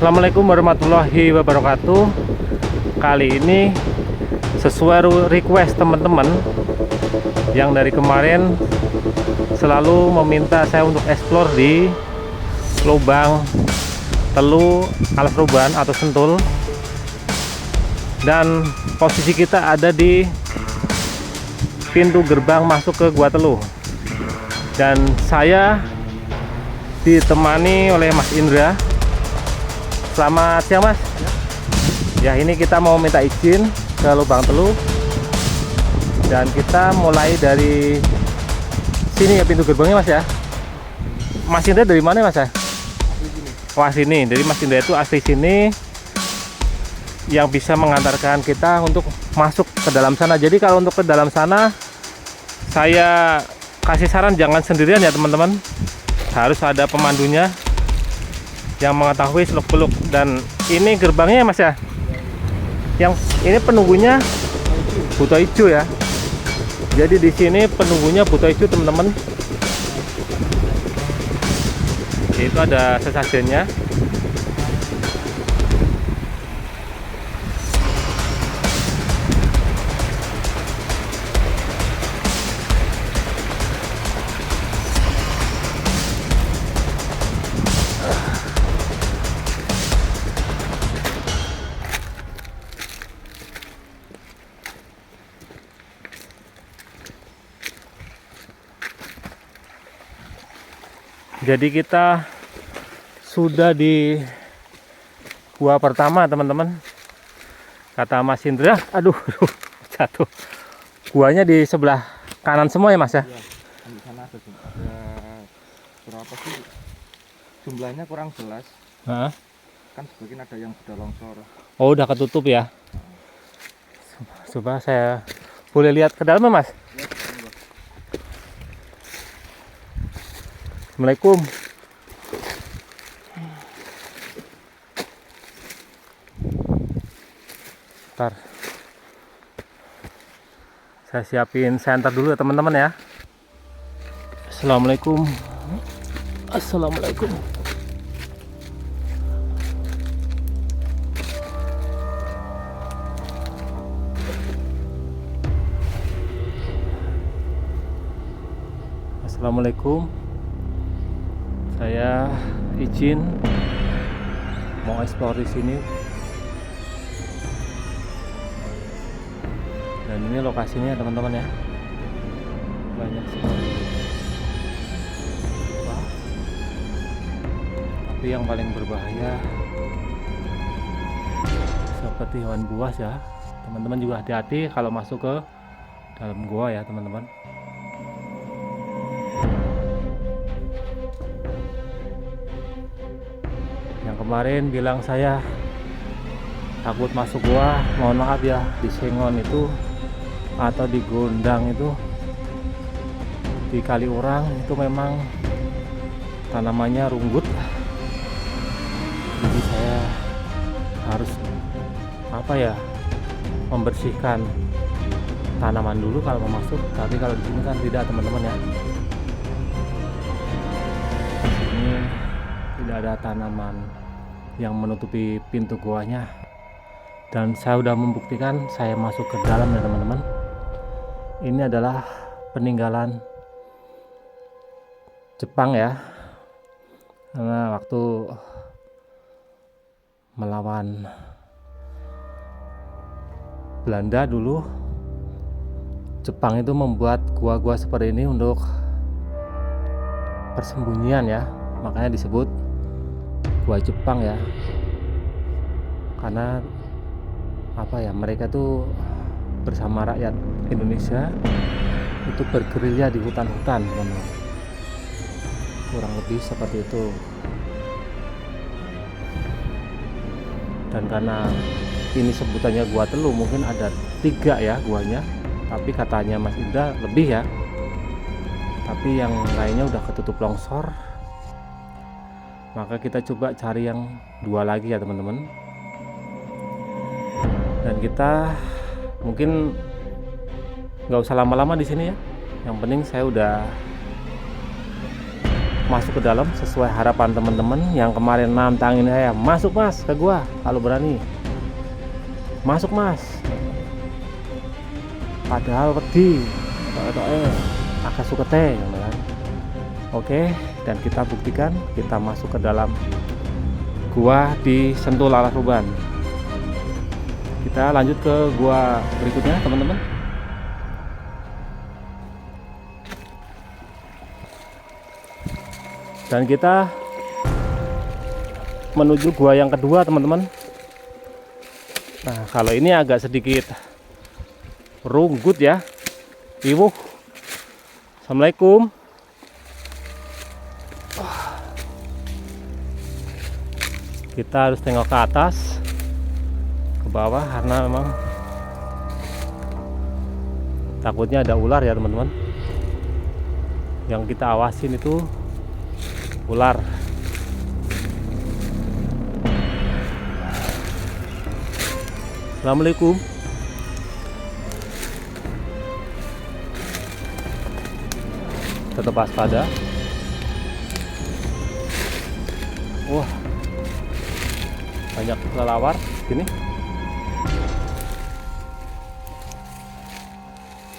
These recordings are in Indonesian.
Assalamualaikum warahmatullahi wabarakatuh. Kali ini sesuai request teman-teman yang dari kemarin selalu meminta saya untuk explore di lubang Telu Alas Ruban atau Sentul. Dan posisi kita ada di pintu gerbang masuk ke Gua Telu. Dan saya ditemani oleh Mas Indra. Selamat siang Mas. Ya, ini kita mau minta izin ke lubang Telu. Dan kita mulai dari sini ya, pintu gerbangnya Mas ya. Mas Indra dari mana Mas ya? Wah, sini. Jadi Mas Indra itu asli sini yang bisa mengantarkan kita untuk masuk ke dalam sana. Jadi kalau untuk ke dalam sana, saya kasih saran jangan sendirian ya teman-teman. Harus ada pemandunya yang mengetahui seluk-beluk. Dan ini gerbangnya Mas ya. Yang ini penunggunya buta hijau ya. Jadi di sini penunggunya buta hijau teman-teman. Itu ada sesajennya. Jadi kita sudah di gua pertama teman-teman. Kata Mas Indra, aduh jatuh. Guanya di sebelah kanan semua ya Mas ya? Iya, di sana ada berapa sih? Jumlahnya kurang jelas. Hah? Kan sebagian ada yang sudah longsor. Oh, udah ketutup ya? Coba saya boleh lihat ke dalam Mas? Ya, enggak. Assalamualaikum. Ntar saya siapin senter dulu ya teman-teman ya. Assalamualaikum. Assalamualaikum. Assalamualaikum. Saya izin mau explore di sini. Dan ini lokasinya teman-teman ya. Banyak sekali. Wah. Tapi yang paling berbahaya seperti hewan buas ya. Teman-teman juga hati-hati kalau masuk ke dalam gua ya teman-teman. Yang kemarin bilang saya takut masuk gua, mohon maaf ya, di Sengon itu atau di Gondang itu, di Kaliurang itu memang tanamannya runggut. Jadi saya harus membersihkan tanaman dulu kalau mau masuk. Tapi kalau di sini kan tidak teman-teman ya. Di sini tidak ada tanaman yang menutupi pintu goanya. Dan saya sudah membuktikan saya masuk ke dalam ya teman-teman. Ini adalah peninggalan Jepang ya. Karena waktu melawan Belanda dulu, Jepang itu membuat gua-gua seperti ini untuk persembunyian ya. Makanya disebut gua Jepang ya. Karena mereka tuh bersama rakyat Indonesia itu bergerilya di hutan-hutan teman-teman. Kurang lebih seperti itu. Dan karena ini sebutannya Gua Telu, mungkin ada 3 ya guanya, tapi katanya Mas Indra lebih ya. Tapi yang lainnya udah ketutup longsor. Maka kita coba cari yang 2 lagi ya teman-teman. Dan kita mungkin nggak usah lama-lama di sini ya. Yang penting saya udah masuk ke dalam sesuai harapan teman-teman yang kemarin nantangin saya, masuk mas ke gua kalau berani, masuk mas, padahal wedi agak suka teh kan. Oke, dan kita buktikan kita masuk ke dalam gua di Sentul Alas Roban. Kita lanjut ke gua berikutnya teman-teman. Dan kita menuju gua yang kedua teman-teman. Nah kalau ini agak sedikit runggut ya. Iwuh. Assalamualaikum. Kita harus tengok ke atas, ke bawah, karena memang takutnya ada ular ya teman-teman. Yang kita awasin itu ular. Assalamualaikum. Tetap waspada. Wah, banyak kelelawar gini.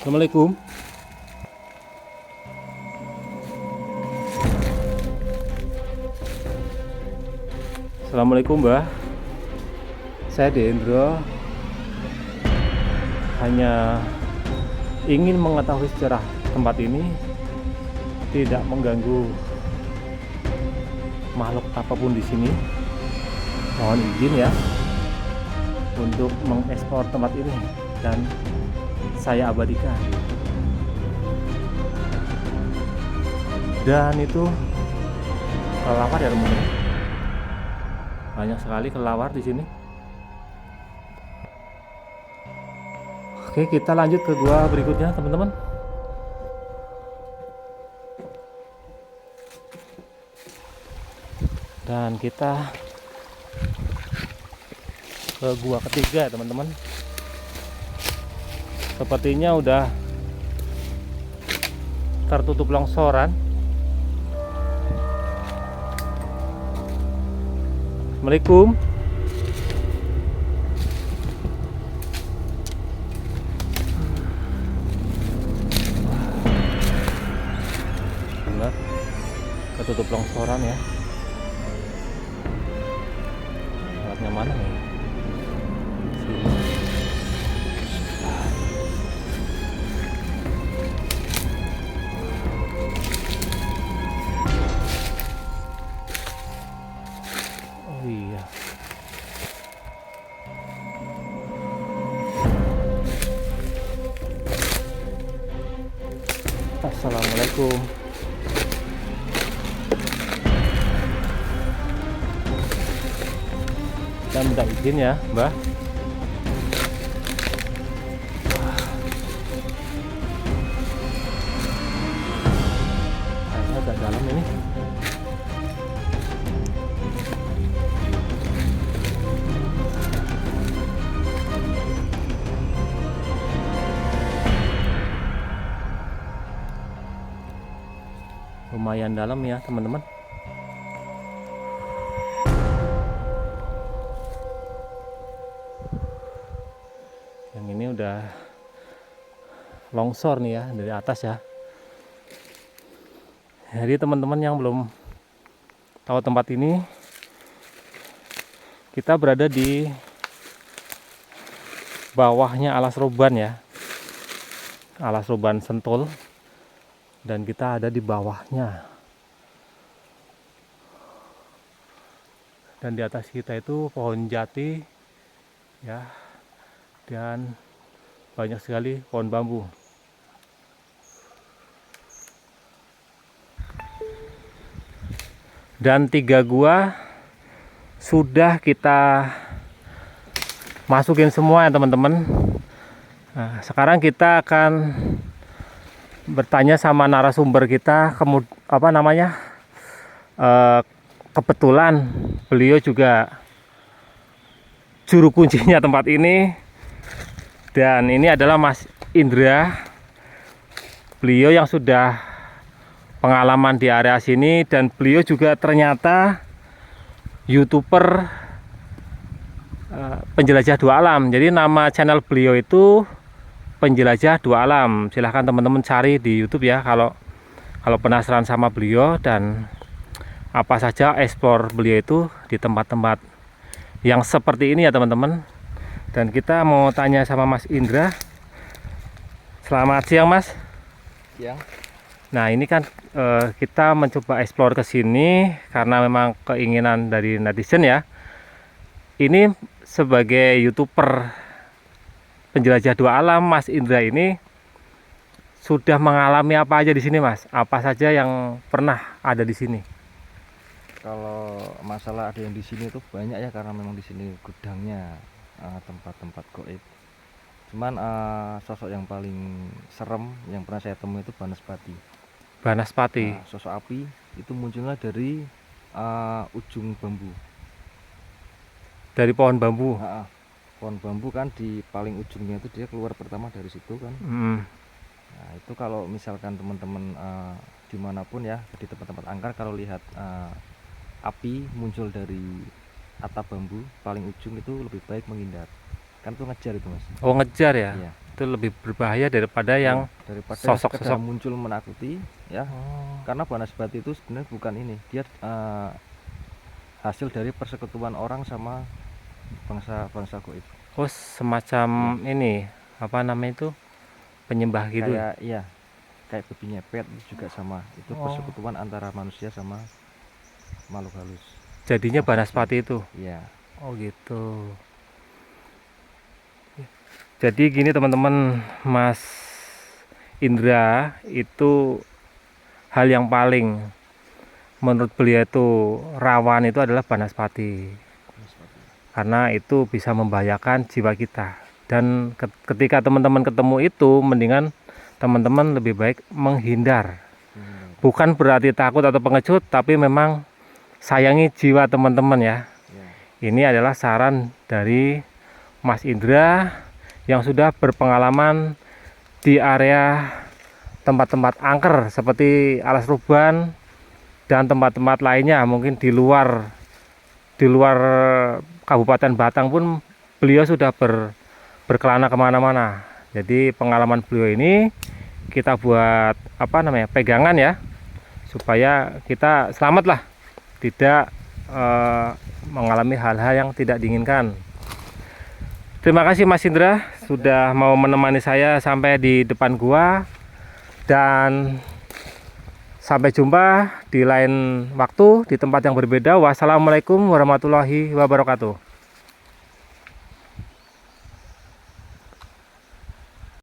Assalamualaikum. Assalamualaikum Mbah. Saya Dendro, hanya ingin mengetahui sejarah tempat ini, tidak mengganggu makhluk apapun di sini. Mohon izin ya untuk mengekspor tempat ini dan saya abadikan. Dan itu kelelawar ya teman-teman. Banyak sekali kelelawar di sini. Oke, kita lanjut ke gua berikutnya teman-teman. Dan kita ke gua ketiga teman-teman. Sepertinya udah tertutup longsoran. Assalamualaikum. Benar, ketutup longsoran ya. Alatnya mana nih? Sini. Oh iya. Assalamualaikum. Dan minta izin ya Mbah. Kayaknya agak dalam ini. Lumayan dalam ya teman-teman. Yang ini udah longsor nih ya dari atas ya. Jadi teman-teman yang belum tahu tempat ini, kita berada di bawahnya Alas Roban ya, Alas Roban Sentul, dan kita ada di bawahnya. Dan di atas kita itu pohon jati ya, dan banyak sekali pohon bambu. Dan 3 gua sudah kita masukin semua ya teman-teman. Nah, sekarang kita akan bertanya sama narasumber kita, kebetulan beliau juga juru kuncinya tempat ini. Dan ini adalah Mas Indra, beliau yang sudah pengalaman di area sini, dan beliau juga ternyata YouTuber penjelajah dua alam. Jadi nama channel beliau itu Penjelajah Dua Alam. Silahkan teman-teman cari di YouTube ya kalau penasaran sama beliau dan apa saja explore beliau itu di tempat-tempat yang seperti ini ya teman-teman. Dan kita mau tanya sama Mas Indra. Selamat siang Mas. Siang. Nah ini kan kita mencoba explore ke sini karena memang keinginan dari netizen ya. Ini sebagai YouTuber penjelajah dua alam, Mas Indra ini sudah mengalami apa aja di sini Mas? Apa saja yang pernah ada di sini? Kalau masalah ada yang di sini tuh banyak ya, karena memang di sini gudangnya tempat-tempat goib. Cuman sosok yang paling serem yang pernah saya temui itu Banaspati. Banaspati. Sosok api itu munculnya dari ujung bambu. Dari pohon bambu. Pohon bambu kan di paling ujungnya itu dia keluar pertama dari situ kan. Nah itu kalau misalkan teman-teman dimanapun ya, di tempat-tempat angker, kalau lihat api muncul dari atap bambu paling ujung, itu lebih baik menghindar, kan itu ngejar itu Mas. Oh ngejar ya? Iya. Itu lebih berbahaya daripada yang sosok-sosok muncul menakuti ya. Karena Banaspati itu sebenarnya bukan ini, dia hasil dari persekutuan orang sama bangsa goib. Oh semacam ini apa namanya itu, penyembah gitu? Kayak iya, kayak babi ngepet juga sama. Itu persekutuan antara manusia sama makhluk halus. Jadinya Banaspati itu? Iya. Oh gitu. Jadi gini teman-teman, Mas Indra itu hal yang paling menurut beliau itu rawan itu adalah Banaspati. Karena itu bisa membahayakan jiwa kita. Dan ketika teman-teman ketemu itu, mendingan teman-teman lebih baik menghindar. Bukan berarti takut atau pengecut, tapi memang sayangi jiwa teman-teman ya. Ini adalah saran dari Mas Indra yang sudah berpengalaman di area tempat-tempat angker seperti Alas Ruban dan tempat-tempat lainnya, mungkin di luar Kabupaten Batang pun beliau sudah berkelana kemana-mana. Jadi pengalaman beliau ini kita buat pegangan ya, supaya kita selamat lah, tidak mengalami hal-hal yang tidak diinginkan. Terima kasih Mas Indra sudah mau menemani saya sampai di depan gua, dan sampai jumpa di lain waktu di tempat yang berbeda. Wassalamualaikum warahmatullahi wabarakatuh.